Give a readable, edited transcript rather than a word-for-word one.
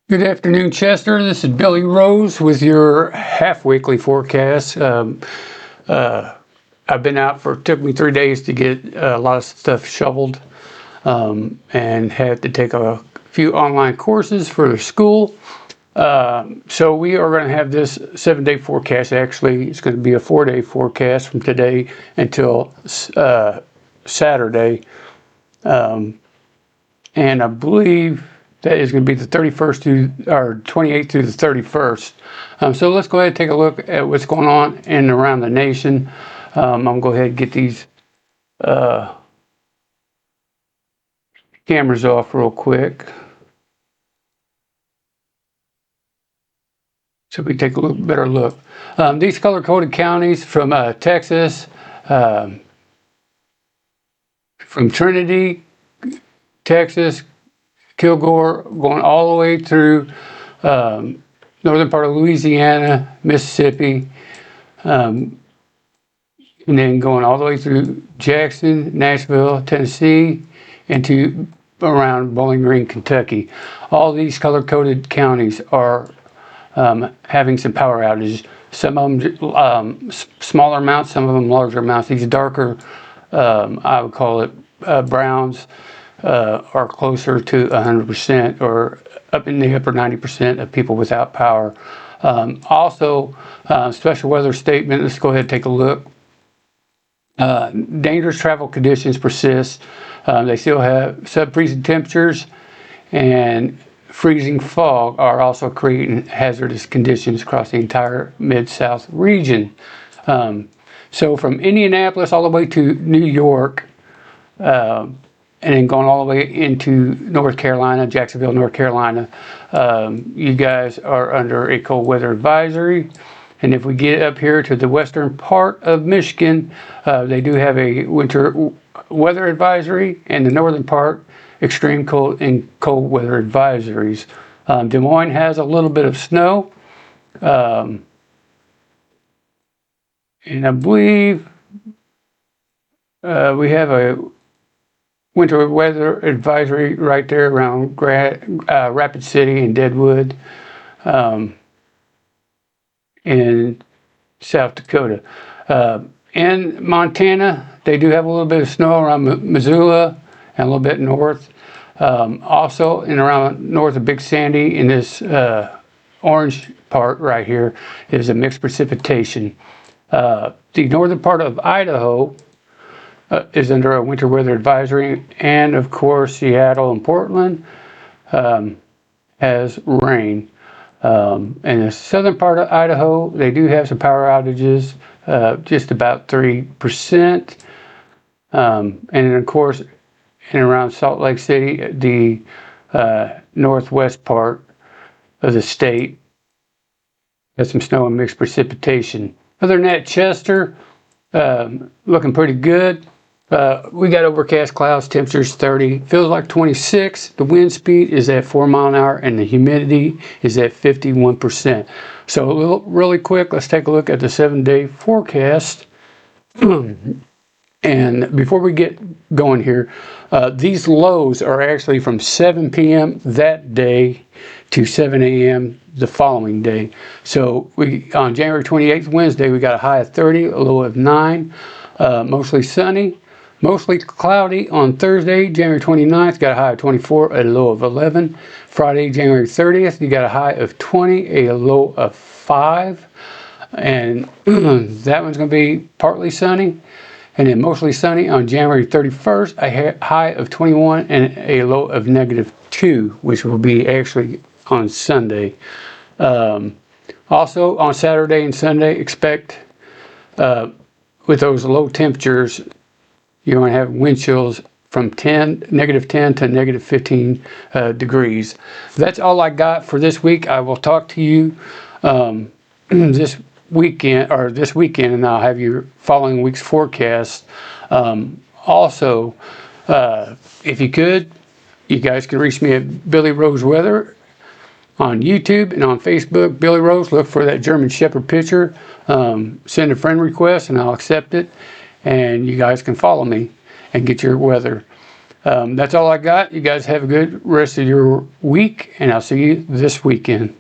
Good afternoon, Chester. This is Billy Rose with your half-weekly forecast. I've been out took me 3 days to get a lot of stuff shoveled, and had to take a few online courses for the school. So we are going to have this 7-day forecast. Actually, it's going to be a 4-day forecast from today until Saturday. And I believe that is going to be the 31st or 28th through the 31st. So let's go ahead and take a look at what's going on in and around the nation. I'm going to go ahead and get these cameras off real quick, so we can take a better look. These color-coded counties from Texas, from Trinity, Texas, Kilgore, going all the way through northern part of Louisiana, Mississippi, and then going all the way through Jackson, Nashville, Tennessee, into around Bowling Green, Kentucky. All these color-coded counties are having some power outages. Some of them smaller amounts, some of them larger amounts. These darker, I would call it browns, are closer to 100% or up in the upper 90% of people without power. Also, special weather statement. Let's go ahead and take a look. Dangerous travel conditions persist. They still have sub-freezing temperatures, and freezing fog are also creating hazardous conditions across the entire Mid-South region. So from Indianapolis all the way to New York, and then going all the way into North Carolina, Jacksonville, North Carolina, you guys are under a cold weather advisory. And if we get up here to the western part of Michigan, they do have a winter weather advisory, and the northern part, extreme cold and cold weather advisories. Des Moines has a little bit of snow. And I believe we have a winter weather advisory right there around Rapid City and Deadwood, in South Dakota. In Montana, they do have a little bit of snow around Missoula and a little bit north. Also in around north of Big Sandy, in this orange part right here, is a mixed precipitation. The northern part of Idaho is under a winter weather advisory, and of course Seattle and Portland has rain. In the southern part of Idaho, they do have some power outages, just about 3%. And then of course, in around Salt Lake City, the northwest part of the state has some snow and mixed precipitation. Other than that, Chester, looking pretty good. We got overcast clouds, temperatures 30, feels like 26. The wind speed is at 4 miles an hour, and the humidity is at 51%. So really quick, let's take a look at the 7-day forecast. And before we get going here, these lows are actually from 7 p.m. that day to 7 a.m. the following day. So on January 28th, Wednesday, we got a high of 30, a low of 9, mostly sunny. Mostly cloudy on Thursday, January 29th, got a high of 24, a low of 11. Friday, January 30th, you got a high of 20, a low of 5. And that one's going to be partly sunny. And then mostly sunny on January 31st, a high of 21 and a low of -2, which will be actually on Sunday. Also on Saturday and Sunday, expect with those low temperatures, you're going to have wind chills from -10 to -15 degrees. That's all I got for this week. I will talk to you this weekend, and I'll have your following week's forecast. Also, if you could, you guys can reach me at Billy Rose Weather on YouTube and on Facebook. Billy Rose, look for that German Shepherd picture. Send a friend request and I'll accept it. And you guys can follow me and get your weather. That's all I got. You guys have a good rest of your week, and I'll see you this weekend.